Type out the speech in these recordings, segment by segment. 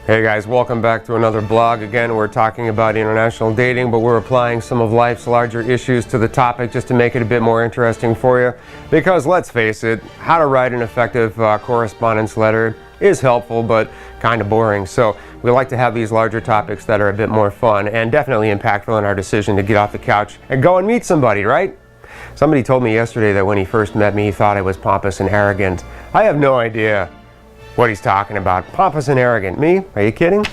Hey guys, welcome back to another blog. Again, we're talking about international dating, but we're applying some of life's larger issues to the topic just to make it a bit more interesting for you. Because let's face it, how to write an effective correspondence letter is helpful, but kind of boring. So we like to have these larger topics that are a bit more fun and definitely impactful in our decision to get off the couch and go and meet somebody, right? Somebody told me yesterday that when he first met me, he thought I was pompous and arrogant. I have no idea what he's talking about. Pompous and arrogant. Me? Are you kidding?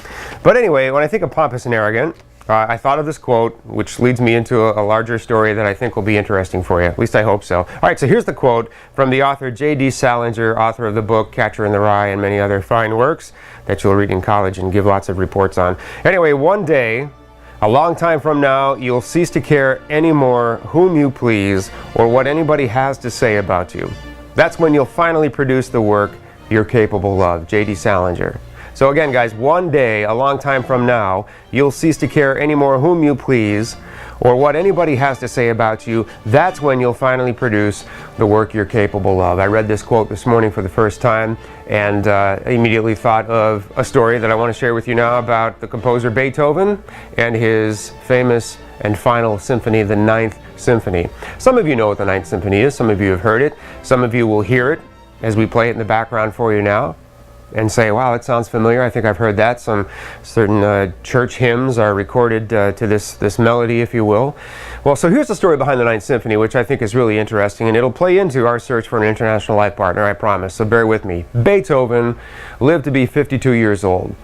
But anyway, when I think of pompous and arrogant, I thought of this quote, which leads me into a larger story that I think will be interesting for you. At least I hope so. All right, so here's the quote from the author J.D. Salinger, author of the book Catcher in the Rye and many other fine works that you'll read in college and give lots of reports on. Anyway, one day, a long time from now, you'll cease to care anymore whom you please or what anybody has to say about you. That's when you'll finally produce the work you're capable of. J.D. Salinger. So again, guys, one day, a long time from now, you'll cease to care anymore whom you please or what anybody has to say about you. That's when you'll finally produce the work you're capable of. I read this quote this morning for the first time and immediately thought of a story that I want to share with you now about the composer Beethoven and his famous and final symphony, the Ninth Symphony. Some of you know what the Ninth Symphony is. Some of you have heard it. Some of you will hear it as we play it in the background for you now and say, wow, it sounds familiar. I think I've heard that. Some certain church hymns are recorded to this melody, if you will. Well, so here's the story behind the Ninth Symphony, which I think is really interesting, and it'll play into our search for an international life partner, I promise, so bear with me. Beethoven lived to be 52 years old.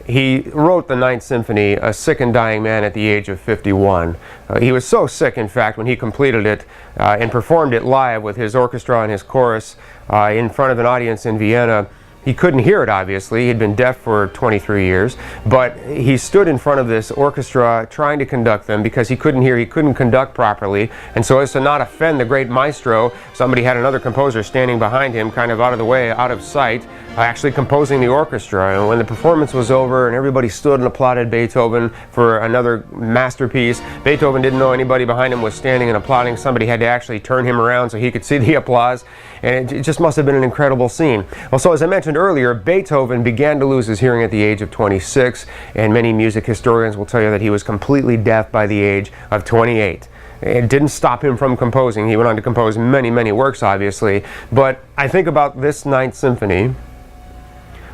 He wrote the Ninth Symphony, a sick and dying man, at the age of 51. He was so sick, in fact, when he completed it and performed it live with his orchestra and his chorus in front of an audience in Vienna. He couldn't hear it, obviously. He'd been deaf for 23 years, but he stood in front of this orchestra trying to conduct them because he couldn't hear, he couldn't conduct properly, and so as to not offend the great maestro, somebody had another composer standing behind him, kind of out of the way, out of sight, actually composing the orchestra. And when the performance was over and everybody stood and applauded Beethoven for another masterpiece, Beethoven didn't know anybody behind him was standing and applauding. Somebody had to actually turn him around so he could see the applause, and it just must have been an incredible scene. Well, so as I mentioned earlier, Beethoven began to lose his hearing at the age of 26, and many music historians will tell you that he was completely deaf by the age of 28. It didn't stop him from composing. He went on to compose many, many works, obviously. But I think about this Ninth Symphony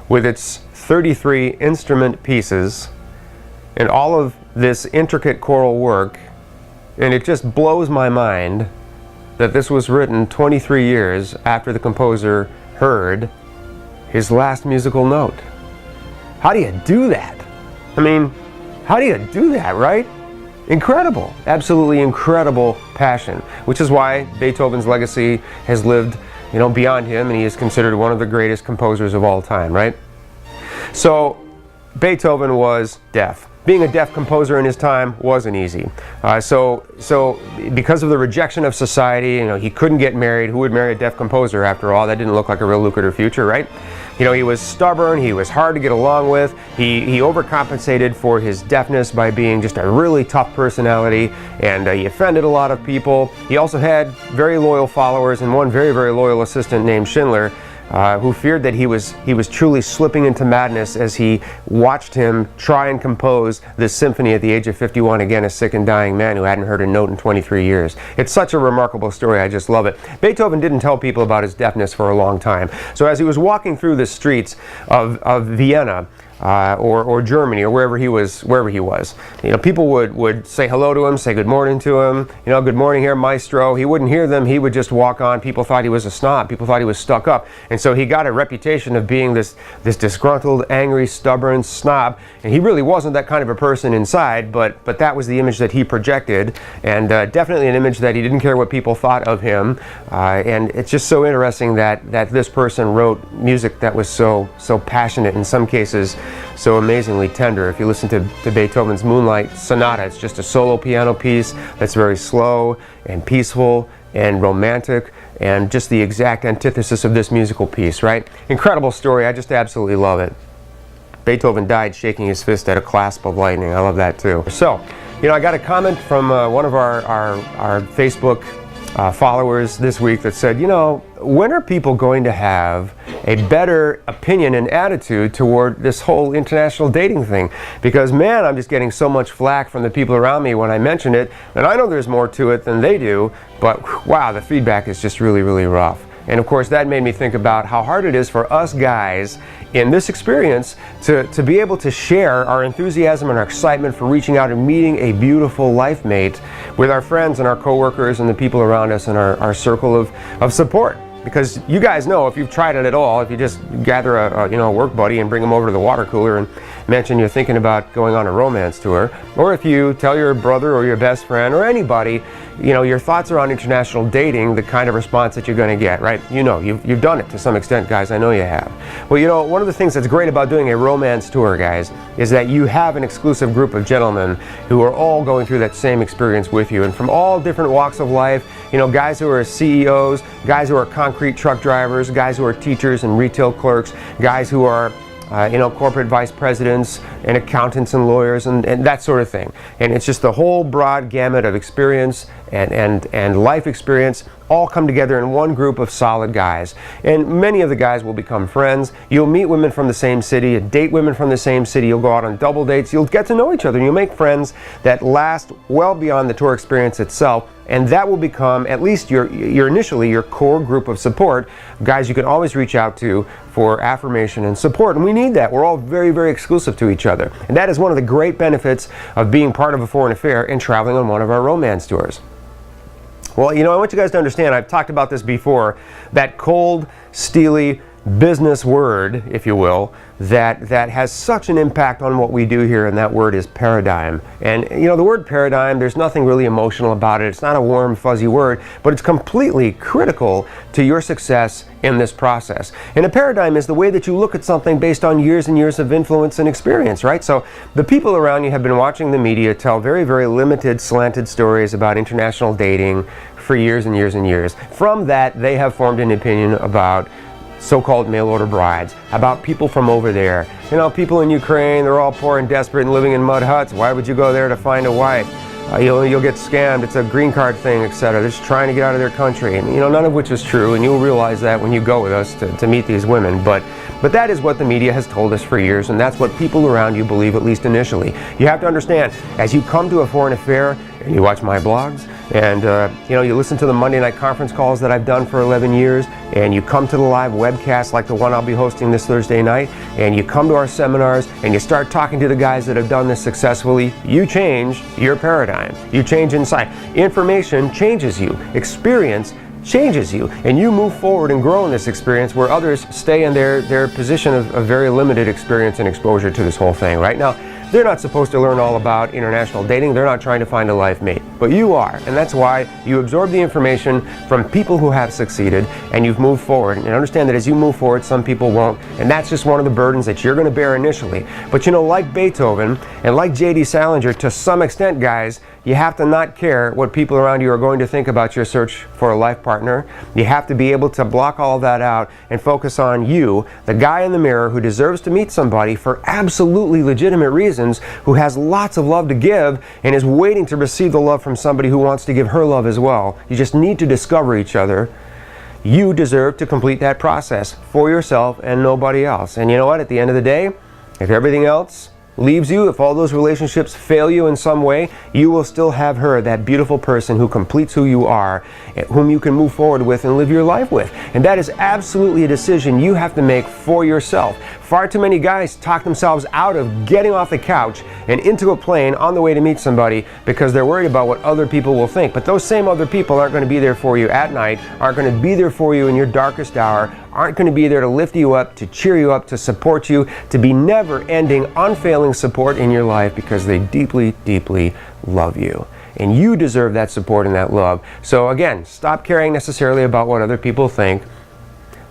with its 33 instrument pieces and all of this intricate choral work, and it just blows my mind that this was written 23 years after the composer heard his last musical note. How do you do that? I mean, how do you do that, right? Incredible, absolutely incredible passion, which is why Beethoven's legacy has lived, beyond him, and he is considered one of the greatest composers of all time, right? So, Beethoven was deaf. Being a deaf composer in his time wasn't easy. So because of the rejection of society, he couldn't get married. Who would marry a deaf composer after all? That didn't look like a real lucrative future, right? He was stubborn, he was hard to get along with, he overcompensated for his deafness by being just a really tough personality, and he offended a lot of people. He also had very loyal followers and one very, very loyal assistant named Schindler, who feared that he was truly slipping into madness as he watched him try and compose this symphony at the age of 51, again a sick and dying man who hadn't heard a note in 23 years. It's such a remarkable story, I just love it. Beethoven didn't tell people about his deafness for a long time. So as he was walking through the streets of Vienna, or Germany, or wherever he was, people would say hello to him, say good morning to him, good morning here, maestro. He wouldn't hear them, he would just walk on. People thought he was a snob, people thought he was stuck up, and so he got a reputation of being this disgruntled, angry, stubborn snob, and he really wasn't that kind of a person inside, but that was the image that he projected, and definitely an image that he didn't care what people thought of him, and it's just so interesting that this person wrote music that was so passionate, in some cases so amazingly tender. If you listen to Beethoven's Moonlight Sonata, it's just a solo piano piece that's very slow and peaceful and romantic and just the exact antithesis of this musical piece, right? Incredible story. I just absolutely love it. Beethoven died shaking his fist at a clasp of lightning. I love that too. So, I got a comment from one of our Facebook followers this week that said, you know, when are people going to have a better opinion and attitude toward this whole international dating thing? Because, man, I'm just getting so much flack from the people around me when I mention it, and I know there's more to it than they do, but wow, the feedback is just really, really rough. And of course, that made me think about how hard it is for us guys in this experience to be able to share our enthusiasm and our excitement for reaching out and meeting a beautiful life mate with our friends and our coworkers and the people around us in our circle of support. Because you guys know, if you've tried it at all, if you just gather a work buddy and bring them over to the water cooler and mention you're thinking about going on a romance tour, or if you tell your brother or your best friend or anybody, you know, your thoughts around international dating, the kind of response that you're going to get, right? You know, you've done it to some extent, guys. I know you have. Well, you know, one of the things that's great about doing a romance tour, guys, is that you have an exclusive group of gentlemen who are all going through that same experience with you, and from all different walks of life. You know, guys who are CEOs, guys who are concrete truck drivers, guys who are teachers and retail clerks, guys who are corporate vice presidents and accountants and lawyers and that sort of thing. And it's just the whole broad gamut of experience and life experience all come together in one group of solid guys. And many of the guys will become friends. You'll meet women from the same city, date women from the same city. You'll go out on double dates. You'll get to know each other. And you'll make friends that last well beyond the tour experience itself. And that will become at least your initially your core group of support, guys you can always reach out to for affirmation and support. And we need that. We're all very, very exclusive to each other. And that is one of the great benefits of being part of a foreign affair and traveling on one of our romance tours. Well, you know, I want you guys to understand, I've talked about this before, that cold, steely business word, if you will, that has such an impact on what we do here, and that word is paradigm. And you know, the word paradigm, there's nothing really emotional about it. It's not a warm, fuzzy word, but it's completely critical to your success in this process. And a paradigm is the way that you look at something based on years and years of influence and experience, right? So the people around you have been watching the media tell very, very limited, slanted stories about international dating for years and years and years. From that, they have formed an opinion about so-called mail-order brides, about people from over there. You know, people in Ukraine, they're all poor and desperate and living in mud huts. Why would you go there to find a wife? You'll get scammed. It's a green card thing, etc. They're just trying to get out of their country. And, you know, none of which is true, and you'll realize that when you go with us to meet these women. But that is what the media has told us for years, and that's what people around you believe, at least initially. You have to understand, as you come to a foreign affair, and you watch my blogs, and you listen to the Monday night conference calls that I've done for 11 years, and you come to the live webcast like the one I'll be hosting this Thursday night, and you come to our seminars, and you start talking to the guys that have done this successfully, you change your paradigm. You change inside. Information changes you. Experience changes you, and you move forward and grow in this experience where others stay in their position of very limited experience and exposure to this whole thing. Right now, they're not supposed to learn all about international dating. They're not trying to find a life mate, but you are, and that's why you absorb the information from people who have succeeded, and you've moved forward. And understand that as you move forward, some people won't, and that's just one of the burdens that you're going to bear initially. But you know, like Beethoven and like J.D. Salinger, to some extent, guys, you have to not care what people around you are going to think about your search for a life partner. You have to be able to block all of that out and focus on you, the guy in the mirror who deserves to meet somebody for absolutely legitimate reasons, who has lots of love to give and is waiting to receive the love from somebody who wants to give her love as well. You just need to discover each other. You deserve to complete that process for yourself and nobody else. And you know what? At the end of the day, if everything else leaves you, if all those relationships fail you in some way, you will still have her, that beautiful person who completes who you are, whom you can move forward with and live your life with. And that is absolutely a decision you have to make for yourself. Far too many guys talk themselves out of getting off the couch and into a plane on the way to meet somebody because they're worried about what other people will think. But those same other people aren't going to be there for you at night, aren't going to be there for you in your darkest hour, aren't going to be there to lift you up, to cheer you up, to support you, to be never-ending, unfailing support in your life because they deeply, deeply love you. And you deserve that support and that love. So again, stop caring necessarily about what other people think.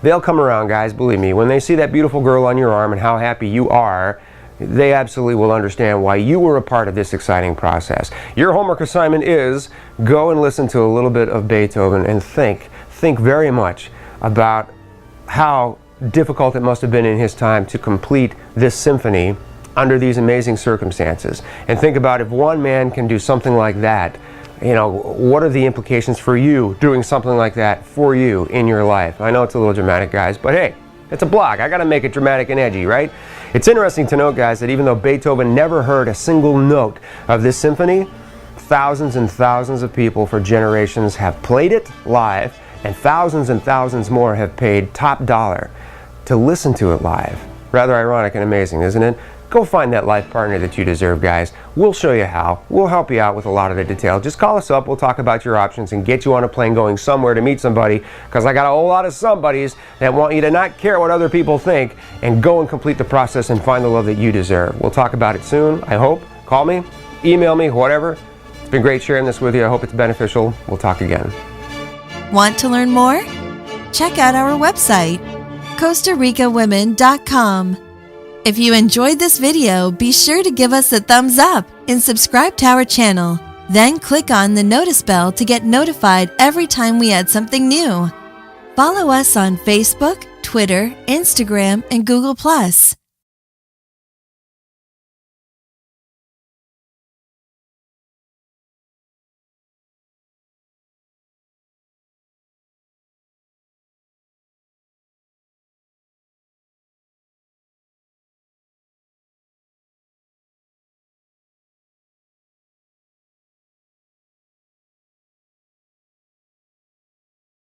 They'll come around, guys, believe me. When they see that beautiful girl on your arm and how happy you are, they absolutely will understand why you were a part of this exciting process. Your homework assignment is go and listen to a little bit of Beethoven and think very much about how difficult it must have been in his time to complete this symphony under these amazing circumstances. And think about if one man can do something like that, what are the implications for you doing something like that for you in your life? I know it's a little dramatic, guys, but hey, it's a blog. I gotta make it dramatic and edgy, right? It's interesting to note, guys, that even though Beethoven never heard a single note of this symphony, thousands and thousands of people for generations have played it live, and thousands more have paid top dollar to listen to it live. Rather ironic and amazing, isn't it? Go find that life partner that you deserve, guys. We'll show you how. We'll help you out with a lot of the detail. Just call us up. We'll talk about your options and get you on a plane going somewhere to meet somebody, because I got a whole lot of somebodies that want you to not care what other people think and go and complete the process and find the love that you deserve. We'll talk about it soon, I hope. Call me, email me, whatever. It's been great sharing this with you. I hope it's beneficial. We'll talk again. Want to learn more? Check out our website, CostaRicaWomen.com. If you enjoyed this video, be sure to give us a thumbs up and subscribe to our channel. Then click on the notice bell to get notified every time we add something new. Follow us on Facebook, Twitter, Instagram, and Google+.